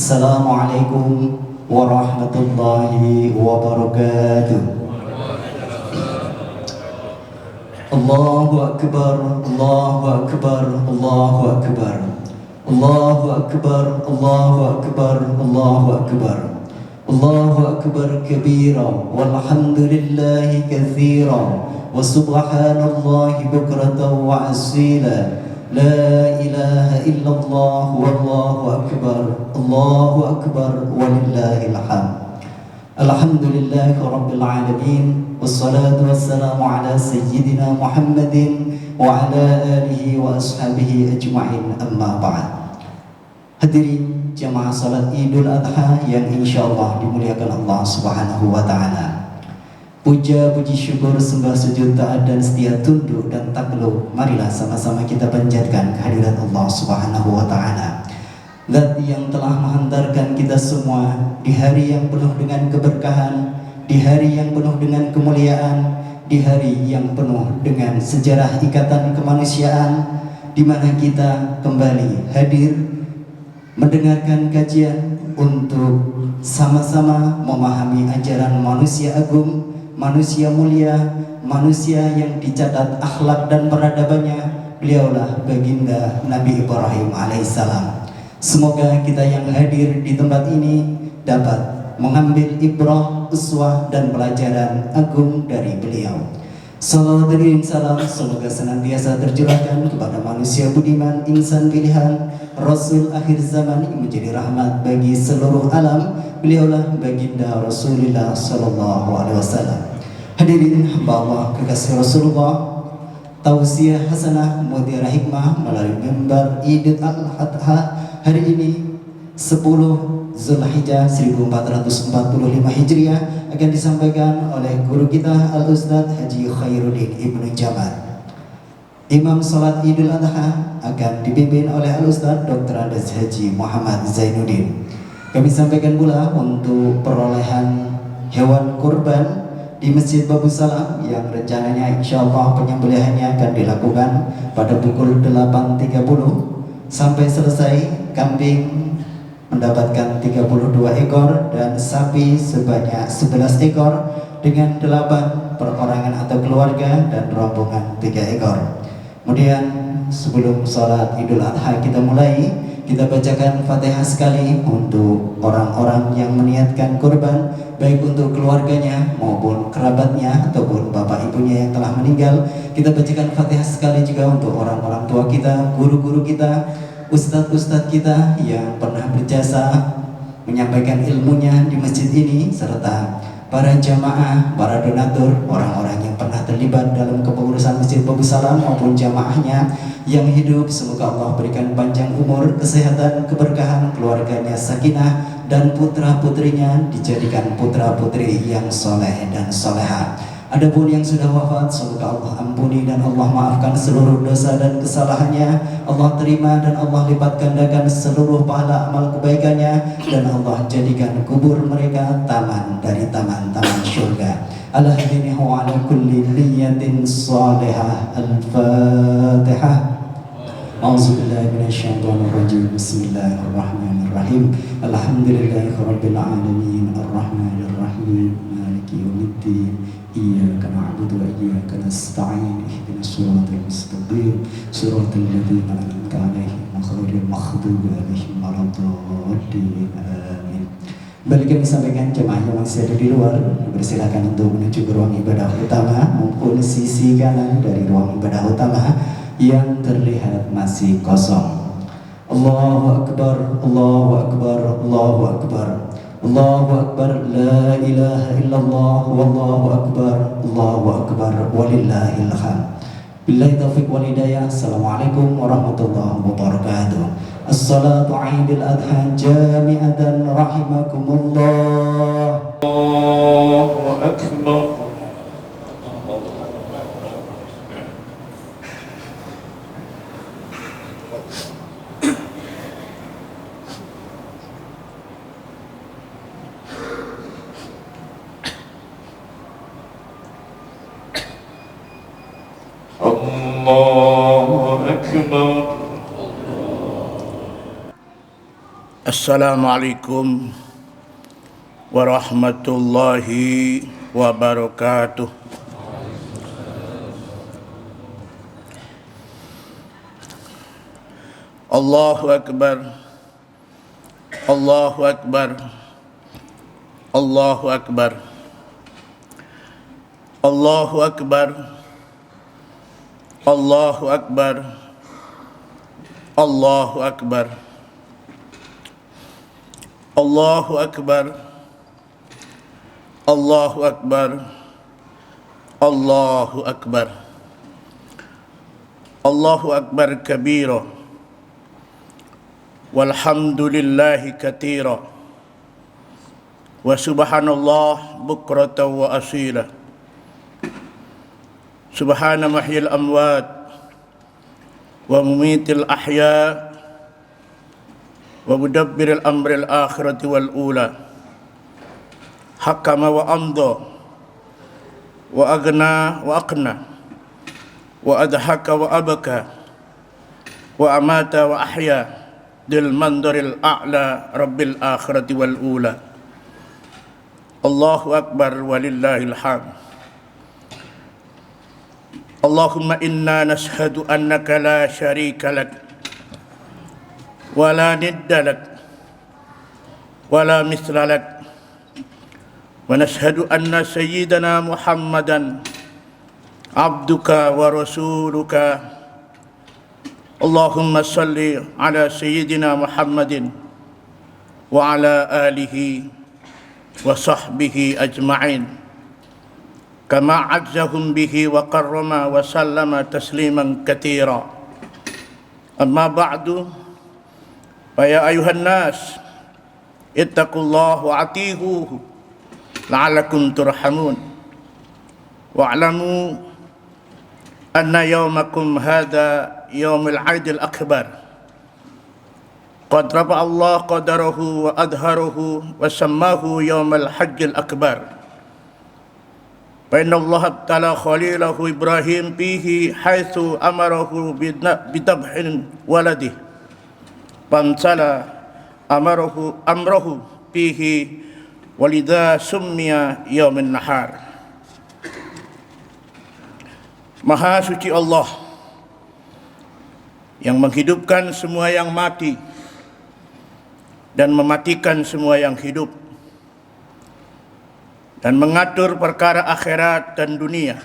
Assalamualaikum warahmatullahi wabarakatuh. Allahu Akbar, Allahu Akbar, Allahu Akbar, Allahu Akbar, Allahu Akbar, Allahu Akbar, Allahu Akbar kabira, walhamdulillahi katsira, wa subhanallahi bukratan wa asila. La ilaha illallah wallahu akbar, Allahu akbar walillahil hamd. Alhamdulillahi rabbil alamin, wassalatu wassalamu ala sayyidina Muhammadin wa ala alihi wa ashabihi ajma'in, amma ba'd. Hadirin jamaah salat Idul Adha yang insyaallah dimuliakan Allah Subhanahu wa taala. Puja, puji, syukur, sembah, sujud, taat dan setia tunduk dan takluk, marilah sama-sama kita panjatkan kehadirat Allah Subhanahu wa taala. Zat yang telah menghantarkan kita semua di hari yang penuh dengan keberkahan, di hari yang penuh dengan kemuliaan, di hari yang penuh dengan sejarah ikatan kemanusiaan, di mana kita kembali hadir mendengarkan kajian untuk sama-sama memahami ajaran manusia agung, manusia mulia, manusia yang dicatat akhlak dan peradabannya. Beliaulah baginda Nabi Ibrahim alaihissalam. Semoga kita yang hadir di tempat ini dapat mengambil ibrah, uswah dan pelajaran agung dari beliau. Salawat dan salam semoga senantiasa tercurahkan kepada manusia budiman, insan pilihan, Rasul akhir zaman yang menjadi rahmat bagi seluruh alam. Beliaulah baginda Rasulullah sallallahu alaihi wasallam. Hadirin hamba Allah kekasih Rasulullah, tausiah hasanah mutiara hikmah melalui mimbar Idul Adha hari ini 10 Zulhijjah 1445 Hijriah akan disampaikan oleh guru kita Al-Ustadz Haji Khairuddin Ibnu Jamal. Imam salat Idul Adha akan dipimpin oleh Al-Ustadz Dr. Andes Haji Muhammad Zainuddin. Kami sampaikan pula untuk perolehan hewan kurban di Masjid Babu Salam yang rencananya insyaallah penyembelihannya akan dilakukan pada pukul 8.30 sampai selesai kambing mendapatkan 32 ekor dan sapi sebanyak 11 ekor dengan 8 perorangan atau keluarga dan rombongan 3 ekor. Kemudian sebelum sholat Idul Adha kita mulai, kita bacakan Fatihah sekali untuk orang-orang yang meniatkan kurban, baik untuk keluarganya maupun kerabatnya ataupun bapak ibunya yang telah meninggal. Kita bacakan Fatihah sekali juga untuk orang-orang tua kita, guru-guru kita, ustadz-ustadz kita yang pernah berjasa menyampaikan ilmunya di masjid ini, serta para jamaah, para donatur, orang-orang yang pernah terlibat dalam kepengurusan Masjid Babu Salam maupun jamaahnya yang hidup. Semoga Allah berikan panjang umur, kesehatan, keberkahan, keluarganya sakinah, dan putra-putrinya dijadikan putra-putri yang soleh dan soleha. Adapun yang sudah wafat, semoga Allah ampuni dan Allah maafkan seluruh dosa dan kesalahannya. Allah terima dan Allah lipat gandakan seluruh pahala amal kebaikannya, dan Allah jadikan kubur mereka taman dari taman-taman surga. Alhamdulillah wa ala kulli niyatin salihah. Al-Fatihah. A'udzubillahi minasyaitonir rajim. Bismillahirrahmanirrahim. Alhamdulillahirabbil alamin arrahmanir rahim maliki yaumiddin. Iyyaka na'budu wa iyyaka nasta'in. Ihdinas siratal mustaqim. Siratal ladzina an'amta 'alaihim ghairil maghdubi 'alaihim waladdallin. Amin. Kembali kami sampaikan jemaah yang masih ada di luar, dipersilakan untuk menuju ke ruang ibadah utama maupun sisi kanan dari ruang ibadah utama yang terlihat masih kosong. Allahu Akbar, Allahu Akbar, Allahu Akbar. Allahu Akbar, la ilaha illallah, wallahu akbar, Allahu akbar, walillahil hamd. Billahi taufiq wal hidayah. Assalamualaikum warahmatullahi wabarakatuh. As-salatu 'idul adha jami'atan rahimakumullah. Allahu akbar. Assalamualaikum warahmatullahi wabarakatuh. Allahu Akbar, Allahu Akbar, Allahu Akbar, Allahu Akbar, Allahu Akbar, Allahu Akbar, Allahu Akbar, Allahu Akbar, Allahu Akbar, Allahu Akbar kabira, walhamdulillahi katira, wa subhanallah bukratan wa asila. Subhana mahyil amwat wa mumitil ahya wa mudabbiril amril akhirati wal ula. Hakama wa amda wa agna wa aqna wa adhaka wa abaka wa amata wa ahya dil mandaril a'la rabbil akhirati wal ula. Allahu akbar walillahil hamd. Allahumma inna nashhadu annaka la sharika lak wa la nidda lak wa la mithla lak wa nashhadu anna sayyidana Muhammadan abduka wa rasuluka. Allahumma salli ala sayyidina Muhammadin wa ala alihi wa sahbihi ajma'in kama azzahum bihi wa karrama wa sallama tasliman katsira. Amma ba'du, fa ya ayuhan nas ittaqullaha wa atiihu la'allakum turhamun wa'lamu anna yawmakum hadha yawmul 'aidil akbar qad rafa'a Allah qadarahu wa adharahu wa sammahu yawmal hajjil akbar. فإن الله ابتلى خليله إبراهيم فيه حيث أمره بذبح ولده فامتلى amrahu fihi walidha summiya yaumin nahar. Maha suci Allah yang menghidupkan semua yang mati dan mematikan semua yang hidup, dan mengatur perkara akhirat dan dunia,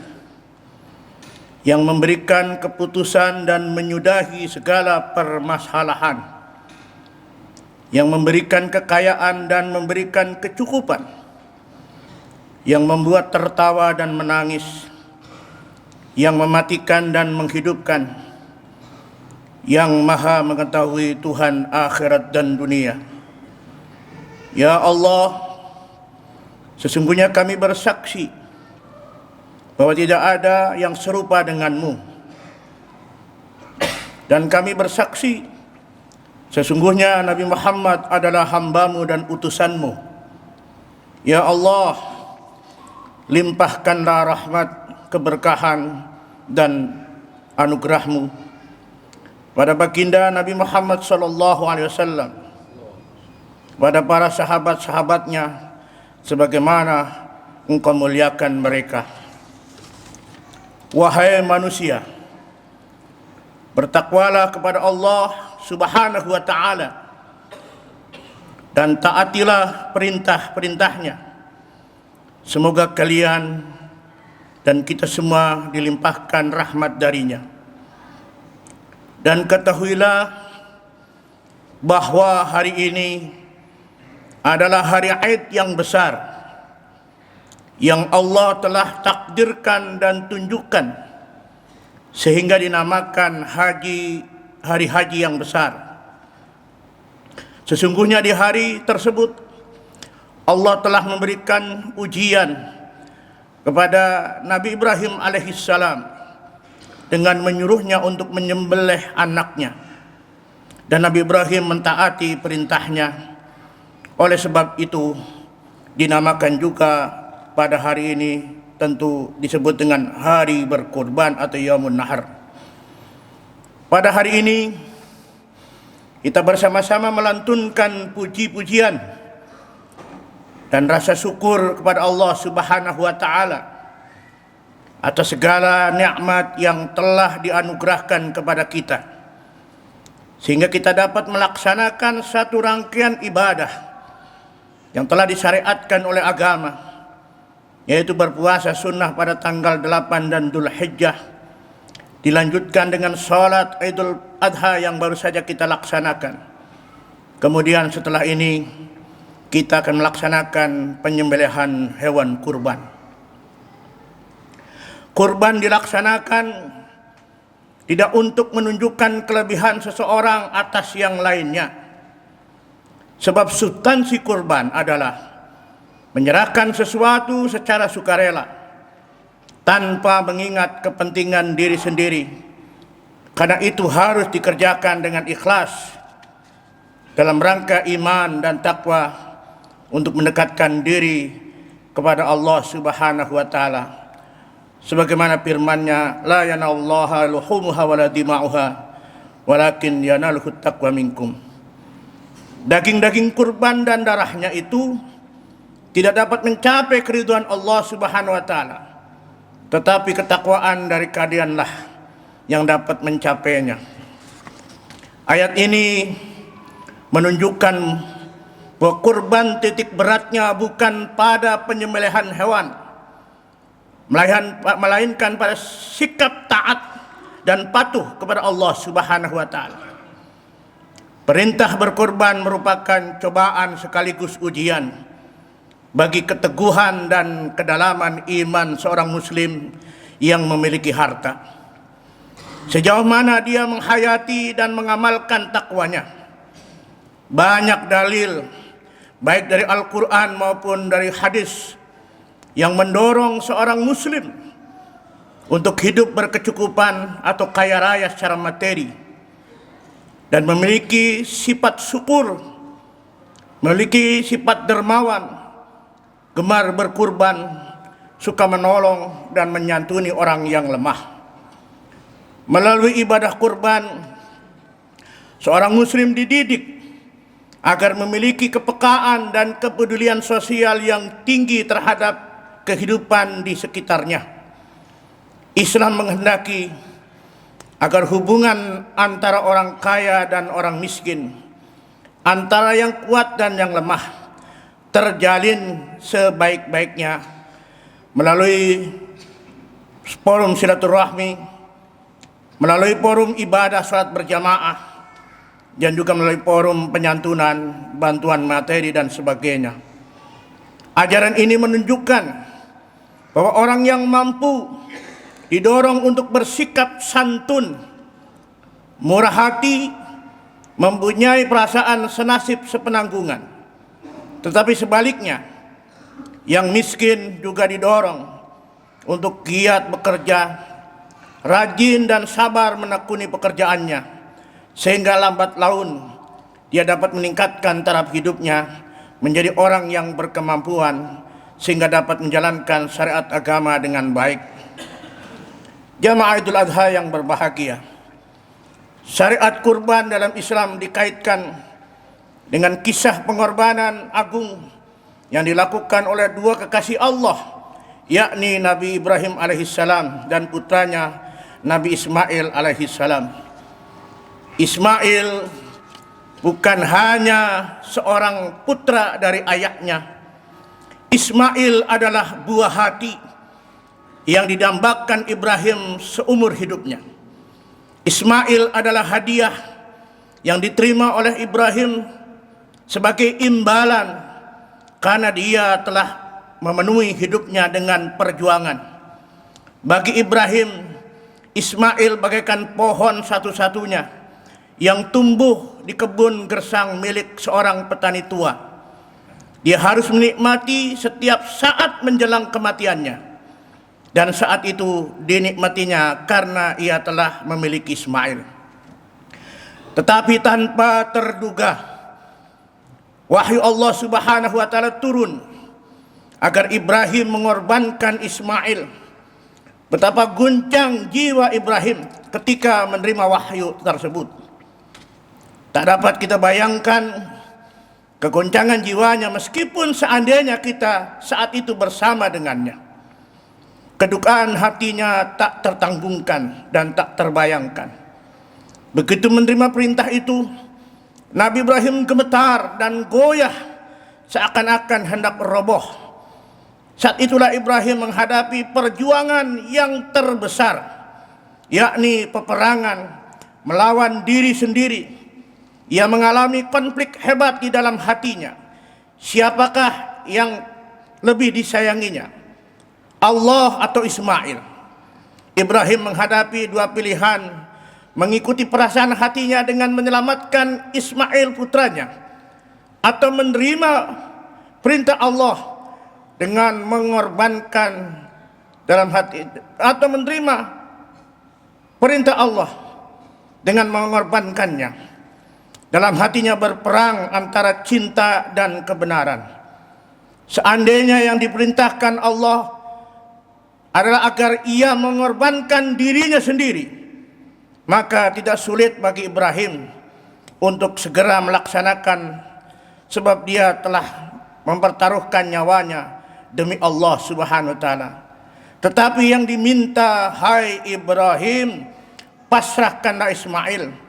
yang memberikan keputusan dan menyudahi segala permasalahan, yang memberikan kekayaan dan memberikan kecukupan, yang membuat tertawa dan menangis, yang mematikan dan menghidupkan, yang maha mengetahui Tuhan akhirat dan dunia. Ya Allah, sesungguhnya kami bersaksi bahwa tidak ada yang serupa denganmu, dan kami bersaksi sesungguhnya Nabi Muhammad adalah hambamu dan utusanmu. Ya Allah, limpahkanlah rahmat, keberkahan dan anugerahmu pada baginda Nabi Muhammad sallallahu alaihi wasallam, pada para sahabat-sahabatnya, sebagaimana engkau muliakan mereka. Wahai manusia, bertakwalah kepada Allah subhanahu wa ta'ala dan taatilah perintah-perintahnya. Semoga kalian dan kita semua dilimpahkan rahmat darinya. Dan ketahuilah bahwa hari ini adalah hari Aid yang besar yang Allah telah takdirkan dan tunjukkan sehingga dinamakan hari haji yang besar. Sesungguhnya di hari tersebut Allah telah memberikan ujian kepada Nabi Ibrahim alaihissalam dengan menyuruhnya untuk menyembelih anaknya, dan Nabi Ibrahim mentaati perintahnya. Oleh sebab itu dinamakan juga pada hari ini tentu disebut dengan hari berkurban atau Yaumun Nahar. Pada hari ini kita bersama-sama melantunkan puji-pujian dan rasa syukur kepada Allah Subhanahu wa ta'ala atas segala nikmat yang telah dianugerahkan kepada kita, sehingga kita dapat melaksanakan satu rangkaian ibadah yang telah disyariatkan oleh agama, yaitu berpuasa sunnah pada tanggal 8 dan Dzulhijjah, dilanjutkan dengan sholat Idul Adha yang baru saja kita laksanakan. Kemudian setelah ini kita akan melaksanakan penyembelihan hewan kurban. Kurban dilaksanakan tidak untuk menunjukkan kelebihan seseorang atas yang lainnya, sebab substansi kurban adalah menyerahkan sesuatu secara sukarela tanpa mengingat kepentingan diri sendiri. Karena itu harus dikerjakan dengan ikhlas dalam rangka iman dan takwa untuk mendekatkan diri kepada Allah Subhanahu wa ta'ala. Sebagaimana firman-Nya, la yanallaha luhumuha wala dima'uha walakin yanaluhu taqwa minkum. Daging-daging kurban dan darahnya itu tidak dapat mencapai keridhaan Allah Subhanahu wa ta'ala, tetapi ketakwaan dari kalianlah yang dapat mencapainya. Ayat ini menunjukkan bahwa kurban titik beratnya bukan pada penyembelihan hewan, melainkan pada sikap taat dan patuh kepada Allah Subhanahu wa ta'ala. Perintah berkurban merupakan cobaan sekaligus ujian bagi keteguhan dan kedalaman iman seorang muslim yang memiliki harta. Sejauh mana dia menghayati dan mengamalkan takwanya. Banyak dalil baik dari Al-Quran maupun dari hadis yang mendorong seorang muslim untuk hidup berkecukupan atau kaya raya secara materi dan memiliki sifat syukur, memiliki sifat dermawan, gemar berkurban, suka menolong dan menyantuni orang yang lemah. Melalui ibadah kurban, seorang muslim dididik agar memiliki kepekaan dan kepedulian sosial yang tinggi terhadap kehidupan di sekitarnya. Islam menghendaki agar hubungan antara orang kaya dan orang miskin, antara yang kuat dan yang lemah, terjalin sebaik-baiknya melalui forum silaturahmi, melalui forum ibadah salat berjamaah, dan juga melalui forum penyantunan, bantuan materi dan sebagainya. Ajaran ini menunjukkan bahwa orang yang mampu didorong untuk bersikap santun, murah hati, mempunyai perasaan senasib sepenanggungan. Tetapi sebaliknya, yang miskin juga didorong untuk giat bekerja, rajin dan sabar menekuni pekerjaannya, sehingga lambat laun dia dapat meningkatkan taraf hidupnya menjadi orang yang berkemampuan sehingga dapat menjalankan syariat agama dengan baik. Jamaah Idul Adha yang berbahagia, syariat kurban dalam Islam dikaitkan dengan kisah pengorbanan agung yang dilakukan oleh dua kekasih Allah, yakni Nabi Ibrahim alaihissalam dan putranya Nabi Ismail alaihissalam. Ismail bukan hanya seorang putra dari ayahnya. Ismail adalah buah hati yang didambakan Ibrahim seumur hidupnya. Ismail adalah hadiah yang diterima oleh Ibrahim sebagai imbalan karena dia telah memenuhi hidupnya dengan perjuangan. Bagi Ibrahim, Ismail bagaikan pohon satu-satunya yang tumbuh di kebun gersang milik seorang petani tua. Dia harus menikmati setiap saat menjelang kematiannya, dan saat itu dinikmatinya karena ia telah memiliki Ismail. Tetapi tanpa terduga, wahyu Allah Subhanahu wa taala turun agar Ibrahim mengorbankan Ismail. Betapa guncang jiwa Ibrahim ketika menerima wahyu tersebut. Tak dapat kita bayangkan kegoncangan jiwanya meskipun seandainya kita saat itu bersama dengannya. Kedukaan hatinya tak tertanggungkan dan tak terbayangkan. Begitu menerima perintah itu, Nabi Ibrahim gemetar dan goyah seakan-akan hendak roboh. Saat itulah Ibrahim menghadapi perjuangan yang terbesar, yakni peperangan melawan diri sendiri. Ia mengalami konflik hebat di dalam hatinya. Siapakah yang lebih disayanginya, Allah atau Ismail? Ibrahim menghadapi dua pilihan, mengikuti perasaan hatinya dengan menyelamatkan Ismail putranya, atau menerima perintah Allah dengan mengorbankan dalam hati, atau menerima perintah Allah dengan mengorbankannya. Dalam hatinya berperang antara cinta dan kebenaran. Seandainya yang diperintahkan Allah adalah agar ia mengorbankan dirinya sendiri, maka tidak sulit bagi Ibrahim untuk segera melaksanakan, sebab dia telah mempertaruhkan nyawanya demi Allah Subhanahu wa taala. Tetapi yang diminta, hai Ibrahim, pasrahkanlah Ismail,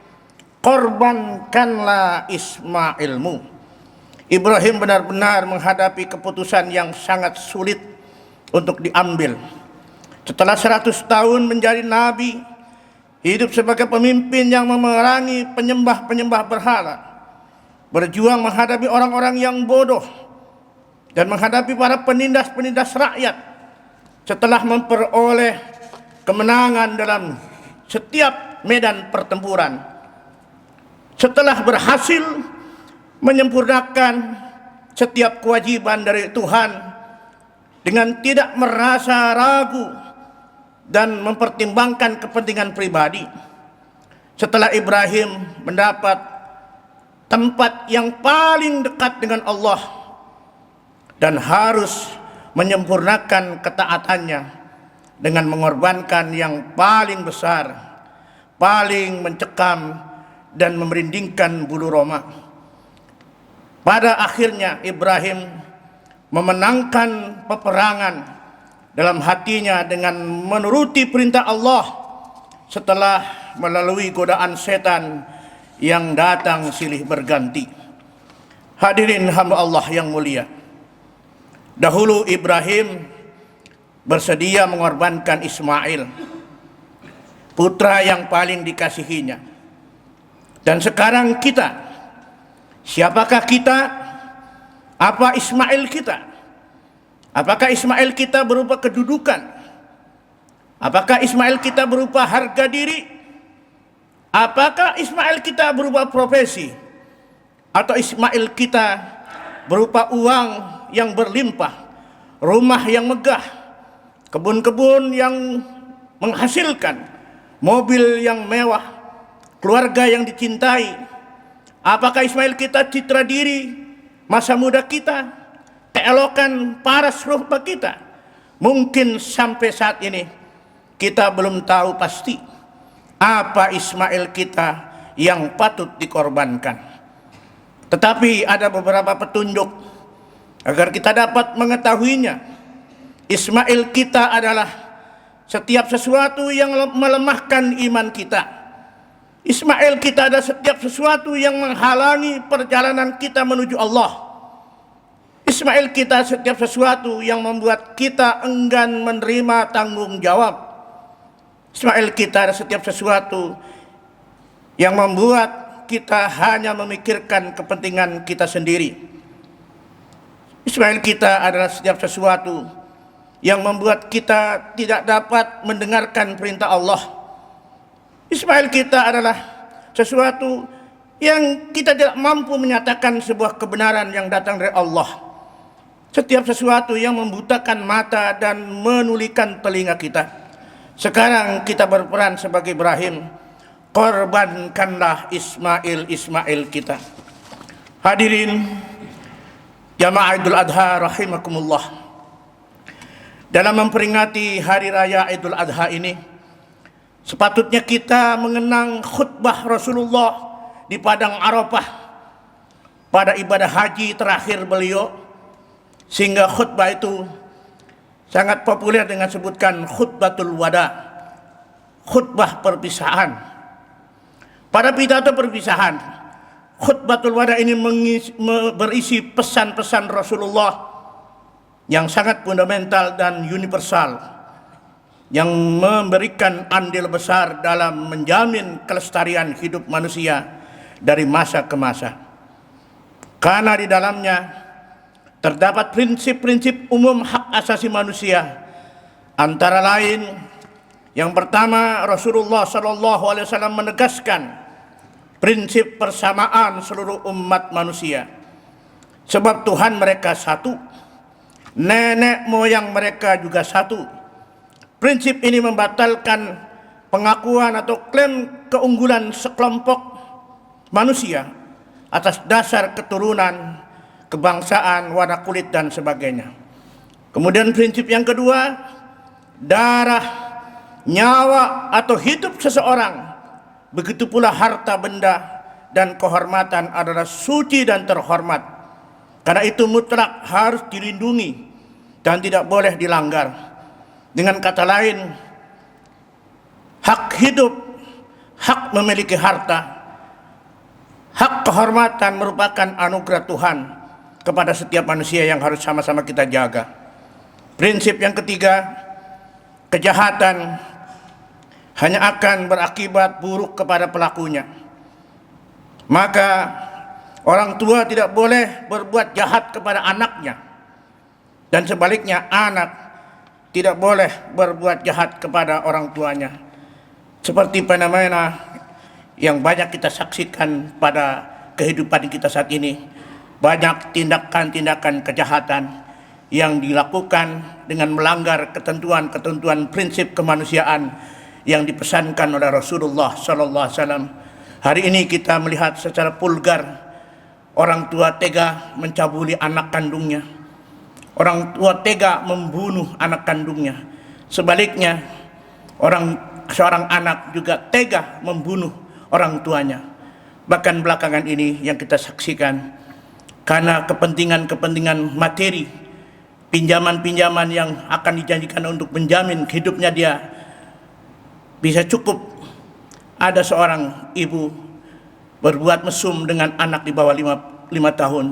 korbankanlah Ismailmu. Ibrahim benar-benar menghadapi keputusan yang sangat sulit untuk diambil. Setelah 100 tahun menjadi nabi, hidup sebagai pemimpin yang memerangi penyembah-penyembah berhala, berjuang menghadapi orang-orang yang bodoh, dan menghadapi para penindas-penindas rakyat. Setelah memperoleh kemenangan dalam setiap medan pertempuran, setelah berhasil menyempurnakan setiap kewajiban dari Tuhan dengan tidak merasa ragu dan mempertimbangkan kepentingan pribadi, setelah Ibrahim mendapat tempat yang paling dekat dengan Allah dan harus menyempurnakan ketaatannya dengan mengorbankan yang paling besar, paling mencekam dan memerindingkan bulu roma, Pada akhirnya Ibrahim memenangkan peperangan dalam hatinya dengan menuruti perintah Allah setelah melalui godaan setan yang datang silih berganti. Hadirin hamba Allah yang mulia, dahulu Ibrahim bersedia mengorbankan Ismail, putra yang paling dikasihinya. Dan sekarang kita, siapakah kita? Apa Ismail kita? Apakah Ismail kita berupa kedudukan? Apakah Ismail kita berupa harga diri? Apakah Ismail kita berupa profesi? Atau Ismail kita berupa uang yang berlimpah, rumah yang megah, kebun-kebun yang menghasilkan, mobil yang mewah, keluarga yang dicintai? Apakah Ismail kita citra diri masa muda kita, keelokan paras ruh kita? Mungkin sampai saat ini kita belum tahu pasti apa Ismail kita yang patut dikorbankan. Tetapi ada beberapa petunjuk agar kita dapat mengetahuinya. Ismail kita adalah setiap sesuatu yang melemahkan iman kita. Ismail kita adalah setiap sesuatu yang menghalangi perjalanan kita menuju Allah. Ismail kita setiap sesuatu yang membuat kita enggan menerima tanggung jawab. Ismail kita adalah setiap sesuatu yang membuat kita hanya memikirkan kepentingan kita sendiri. Ismail kita adalah setiap sesuatu yang membuat kita tidak dapat mendengarkan perintah Allah. Ismail kita adalah sesuatu yang kita tidak mampu menyatakan sebuah kebenaran yang datang dari Allah. Setiap sesuatu yang membutakan mata dan menulikan telinga kita. Sekarang kita berperan sebagai Ibrahim. Korbankanlah Ismail kita. Hadirin jamaah Idul Adha rahimakumullah. Dalam memperingati hari raya Idul Adha ini, sepatutnya kita mengenang khutbah Rasulullah di Padang Arafah pada ibadah haji terakhir beliau, sehingga khutbah itu sangat populer dengan sebutkan khutbatul wada, khutbah perpisahan. Pada pidato perpisahan, khutbatul wada ini berisi pesan-pesan Rasulullah yang sangat fundamental dan universal, yang memberikan andil besar dalam menjamin kelestarian hidup manusia dari masa ke masa. Karena di dalamnya terdapat prinsip-prinsip umum hak asasi manusia, antara lain yang pertama, Rasulullah SAW menegaskan prinsip persamaan seluruh umat manusia. Sebab Tuhan mereka satu, nenek moyang mereka juga satu. Prinsip ini membatalkan pengakuan atau klaim keunggulan sekelompok manusia atas dasar keturunan, kebangsaan, warna kulit dan sebagainya. Kemudian prinsip yang kedua, darah, nyawa atau hidup seseorang, begitu pula harta benda dan kehormatan adalah suci dan terhormat. Karena itu mutlak harus dilindungi dan tidak boleh dilanggar. Dengan kata lain, hak hidup, hak memiliki harta, hak kehormatan merupakan anugerah Tuhan kepada setiap manusia yang harus sama-sama kita jaga. Prinsip yang ketiga, kejahatan hanya akan berakibat buruk kepada pelakunya. Maka orang tua tidak boleh berbuat jahat kepada anaknya, dan sebaliknya anak tidak boleh berbuat jahat kepada orang tuanya. Seperti fenomena yang banyak kita saksikan pada kehidupan kita saat ini. Banyak tindakan-tindakan kejahatan yang dilakukan dengan melanggar ketentuan-ketentuan prinsip kemanusiaan yang dipesankan oleh Rasulullah SAW. Hari ini kita melihat secara vulgar orang tua tega mencabuli anak kandungnya, orang tua tega membunuh anak kandungnya. Sebaliknya, seorang anak juga tega membunuh orang tuanya. Bahkan belakangan ini yang kita saksikan, karena kepentingan-kepentingan materi, pinjaman-pinjaman yang akan dijanjikan untuk menjamin hidupnya dia bisa cukup. Ada seorang ibu berbuat mesum dengan anak di bawah 5 tahun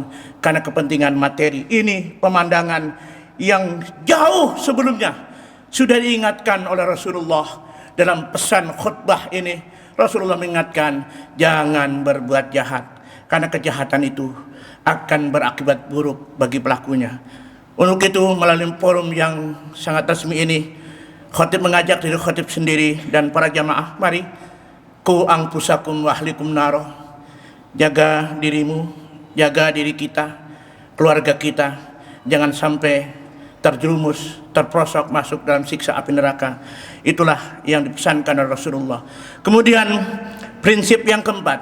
karena kepentingan materi. Ini pemandangan yang jauh sebelumnya sudah diingatkan oleh Rasulullah dalam pesan khutbah ini. Rasulullah mengingatkan, jangan berbuat jahat karena kejahatan itu akan berakibat buruk bagi pelakunya. Untuk itu, melalui forum yang sangat resmi ini, khatib mengajak diri khatib sendiri dan para jamaah, mari ku anfusakum wa ahlikum naro, jaga dirimu, jaga diri kita, keluarga kita, jangan sampai terjerumus, terprosok masuk dalam siksa api neraka. Itulah yang dipesankan oleh Rasulullah. Kemudian prinsip yang keempat,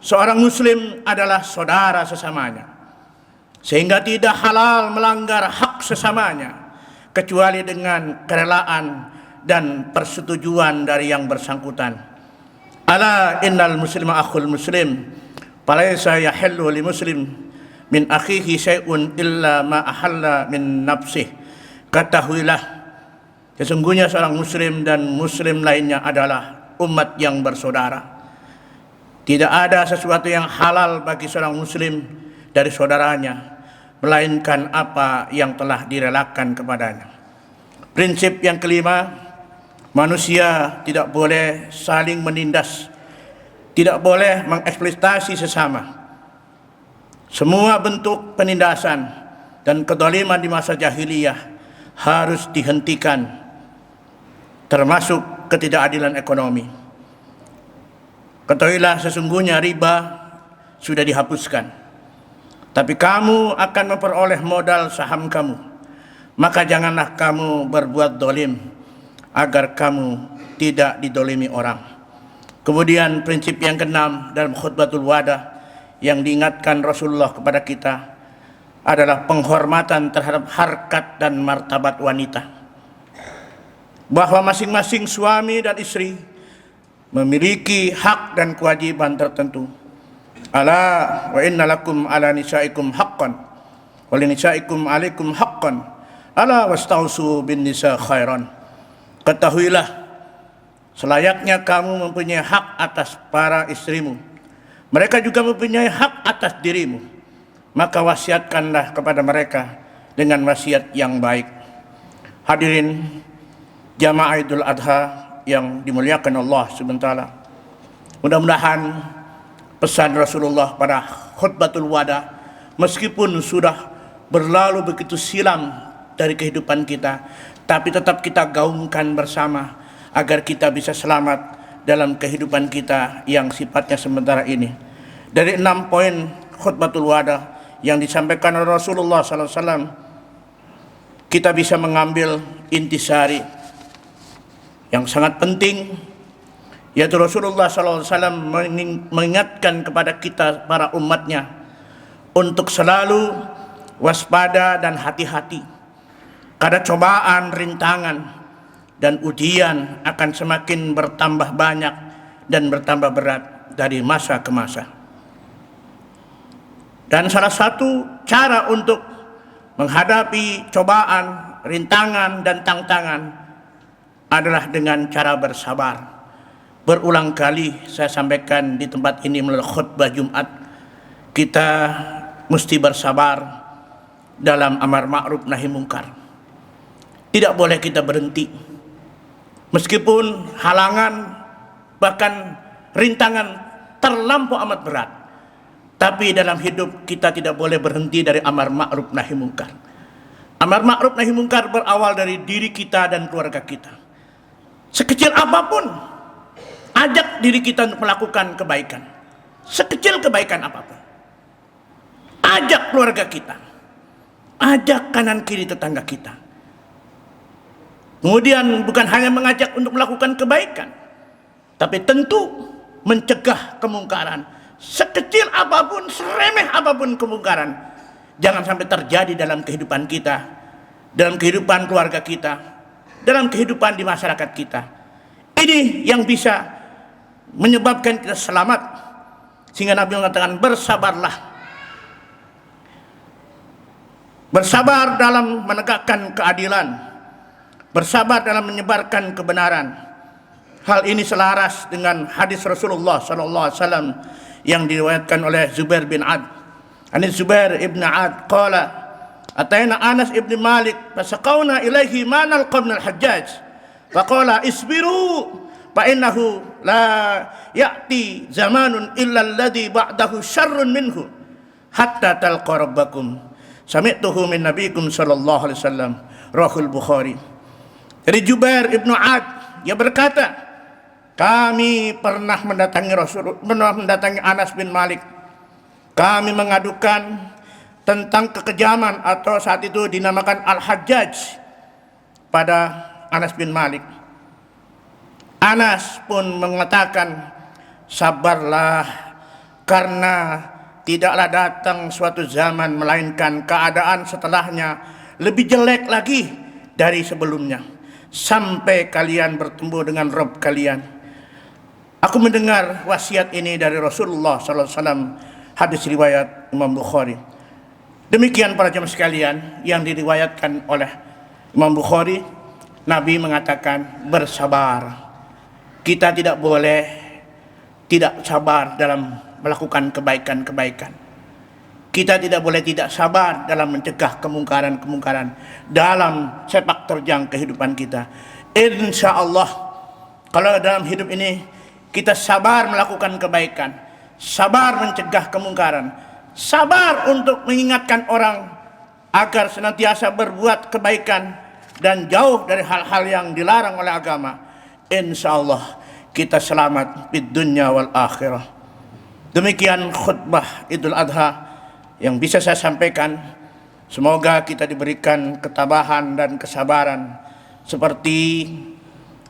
seorang muslim adalah saudara sesamanya, sehingga tidak halal melanggar hak sesamanya kecuali dengan kerelaan dan persetujuan dari yang bersangkutan. Ala innal muslima akhul muslim, falaysa yahillu li muslim min akhihi syai'un illa ma ahalla min nafsih. Ketahuilah, sesungguhnya seorang muslim dan muslim lainnya adalah umat yang bersaudara. Tidak ada sesuatu yang halal bagi seorang muslim dari saudaranya, melainkan apa yang telah direlakan kepadanya. Prinsip yang kelima, manusia tidak boleh saling menindas, tidak boleh mengeksploitasi sesama. Semua bentuk penindasan dan kezaliman di masa jahiliyah harus dihentikan, termasuk ketidakadilan ekonomi. Ketahuilah, sesungguhnya riba sudah dihapuskan, tapi kamu akan memperoleh modal saham kamu. Maka janganlah kamu berbuat dolim, agar kamu tidak didolimi orang. Kemudian prinsip yang keenam dalam khutbatul wada yang diingatkan Rasulullah kepada kita adalah penghormatan terhadap harkat dan martabat wanita, bahwa masing-masing suami dan istri memiliki hak dan kewajiban tertentu. Ala wa inna lakum ala nisaikum haqqan wa li nisaikum alaikum haqqan ala wastausu bin nisa khairan. Ketahuilah, selayaknya kamu mempunyai hak atas para istrimu, mereka juga mempunyai hak atas dirimu. Maka wasiatkanlah kepada mereka dengan wasiat yang baik. Hadirin jamaah Idul Adha yang dimuliakan Allah SWT, mudah-mudahan pesan Rasulullah pada khutbatul wada, meskipun sudah berlalu begitu silam dari kehidupan kita, tapi tetap kita gaungkan bersama agar kita bisa selamat dalam kehidupan kita yang sifatnya sementara ini. Dari 6 poin khutbatul wada yang disampaikan oleh Rasulullah SAW, kita bisa mengambil intisari yang sangat penting, yaitu Rasulullah SAW mengingatkan kepada kita para umatnya untuk selalu waspada dan hati-hati karena cobaan, rintangan, dan ujian akan semakin bertambah banyak dan bertambah berat dari masa ke masa. Dan salah satu cara untuk menghadapi cobaan, rintangan, dan tantangan adalah dengan cara bersabar. Berulang kali saya sampaikan di tempat ini melalui khutbah Jumat, kita mesti bersabar dalam amar ma'ruf nahi mungkar. Tidak boleh kita berhenti, meskipun halangan bahkan rintangan terlampau amat berat. Tapi dalam hidup kita tidak boleh berhenti dari amar ma'ruf nahi mungkar. Amar ma'ruf nahi mungkar berawal dari diri kita dan keluarga kita. Sekecil apapun, ajak diri kita untuk melakukan kebaikan. Sekecil kebaikan apapun, ajak keluarga kita, ajak kanan kiri tetangga kita. Kemudian bukan hanya mengajak untuk melakukan kebaikan, tapi tentu mencegah kemungkaran. Sekecil apapun, seremeh apapun kemungkaran, jangan sampai terjadi dalam kehidupan kita, dalam kehidupan keluarga kita, dalam kehidupan di masyarakat kita. Ini yang bisa menyebabkan kita selamat. Sehingga Nabi mengatakan, bersabarlah bersabar dalam menegakkan keadilan, bersabar dalam menyebarkan kebenaran. Hal ini selaras dengan hadis Rasulullah SAW yang diriwayatkan oleh Zubair bin Ad. Anis Zubair ibn Ad qala atayna Anas ibn Malik fasaqawna ilaihi ma nalqa min al-Hajjaj faqala isbiru fa innahu la ya'ti zamanun illa alladhi ba'dahu syarrun minhu hatta talqa rabbakum sami'tuhu min nabiyikum sallallahu alaihi wasallam, rahul Bukhari. Dari Jubair ibnu Ad, dia berkata, kami pernah mendatangi Anas bin Malik. Kami mengadukan tentang kekejaman atau saat itu dinamakan Al-Hajjaj pada Anas bin Malik. Anas pun mengatakan, sabarlah, karena tidaklah datang suatu zaman melainkan keadaan setelahnya lebih jelek lagi dari sebelumnya, sampai kalian bertemu dengan Rabb kalian. Aku mendengar wasiat ini dari Rasulullah SAW, hadis riwayat Imam Bukhari. Demikian para jemaah sekalian yang diriwayatkan oleh Imam Bukhari. Nabi mengatakan bersabar. Kita tidak boleh tidak sabar dalam melakukan kebaikan-kebaikan. Kita tidak boleh tidak sabar dalam mencegah kemungkaran-kemungkaran dalam sepak terjang kehidupan kita. Insya Allah, kalau dalam hidup ini kita sabar melakukan kebaikan, sabar mencegah kemungkaran, sabar untuk mengingatkan orang agar senantiasa berbuat kebaikan dan jauh dari hal-hal yang dilarang oleh agama, insya Allah kita selamat di dunia wal akhirah. Demikian khutbah Idul Adha yang bisa saya sampaikan. Semoga kita diberikan ketabahan dan kesabaran seperti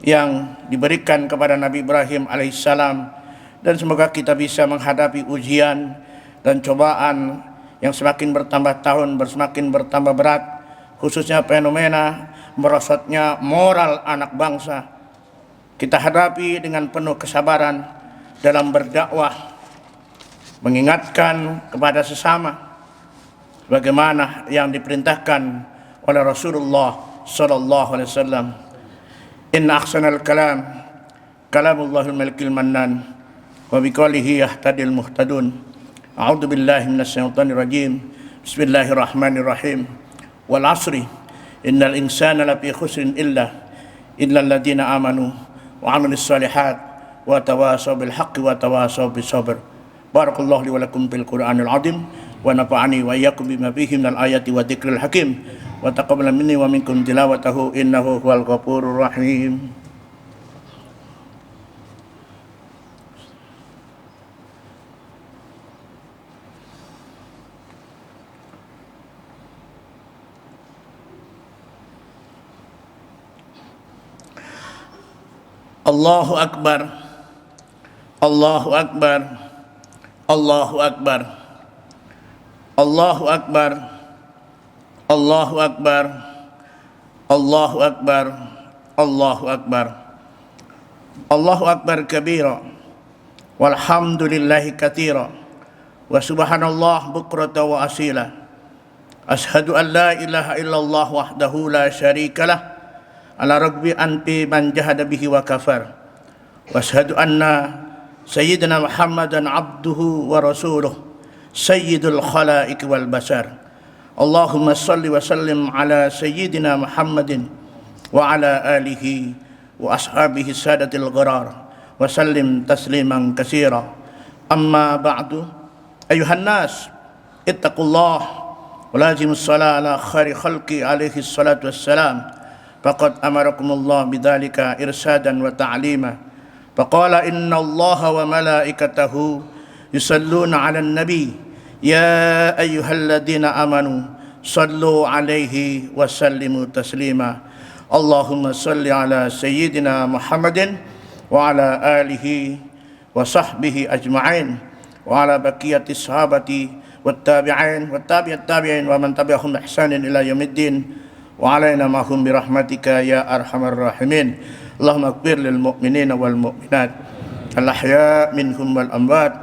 yang diberikan kepada Nabi Ibrahim alaihissalam, dan semoga kita bisa menghadapi ujian dan cobaan yang semakin bertambah tahun semakin bertambah berat, khususnya fenomena merosotnya moral anak bangsa. Kita hadapi dengan penuh kesabaran dalam berdakwah, mengingatkan kepada sesama bagaimana yang diperintahkan oleh Rasulullah sallallahu alaihi wasallam. Inna ahsanal kalam kalamullahil malikil mannan wa biqalihi yahtadil muhtadun. A'udzu billahi minasy syaithanir rajim. Bismillahirrahmanirrahim. Wal 'ashri innal insana lafi khusrin illa alladziina amanu wa 'amilus shalihat wa tawasaw bil haqqi wa tawasaw bis sabr. Barakallahu li wa lakum bil Qur'anil 'azim wa nafa'ani wa iyyakum bima fihi minal ayati wa dzikril hakim wa taqabbal minni wa minkum tilawatahu innahu huwal ghafurur rahim. Allahu akbar, Allahu akbar, Allahu akbar, Allahu akbar, Allahu akbar, Allahu akbar, Allahu akbar, Allahu akbar kabira, walhamdulillahi katsira, wa subhanallah bukrata wa asila. Ashhadu an la ilaha illallah wahdahu la syarikalah ala ragbi anti man jahada bihi wa kafar. Wa ashhadu anna sayyidina Muhammadan abduhu wa rasuluh sayyidul khalaik wal basar. Allahumma salli wa sallim ala sayyidina Muhammadin wa ala alihi wa ashabihi sadatil gharar wa sallim tasliman katsira. Amma ba'du, ayuhan nas ittaqullah wa lazimus salat ala khairi khalqi alaihi salatu wassalam. Faqad amarakumullah bidzalika irsadan wa ta'lima. Faqala inna Allaha wa malaikatahu yusalluna 'alan nabi ya ayyuhalladzina amanu sallu 'alaihi wa sallimu taslima. Allahumma salli ala sayyidina Muhammadin wa ala alihi wa sahbihi ajma'in wa ala baqiyati sahabati wat tabi'in wat tabi'at tabi'in wa man tabi'ahum bi ihsanin ila yaumiddin. Wa alaina mahum birahmatika ya arhamar rahimin. Allahumma ighfir lil mu'minina wal mu'minat al ahya minhum wal amwat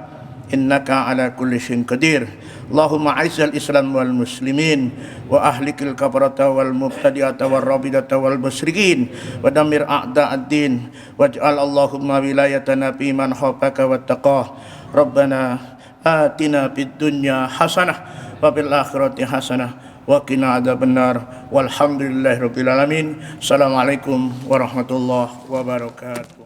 innaka ala kulli syai'in qadir. Allahumma a'izzal Islam wal muslimin wa ahlikil kafarata wal mubtadi'ata wal rabidata wal musyrikin wa damir a'da'ad-din waj'al Allahumma wilayatana fi man khafaka wattaqah. Rabbana atina fid dunya hasanah wa fil akhirati hasanah wa qina adzabannar walhamdulillahi rabbil alamin. Assalamualaikum warahmatullahi wabarakatuh.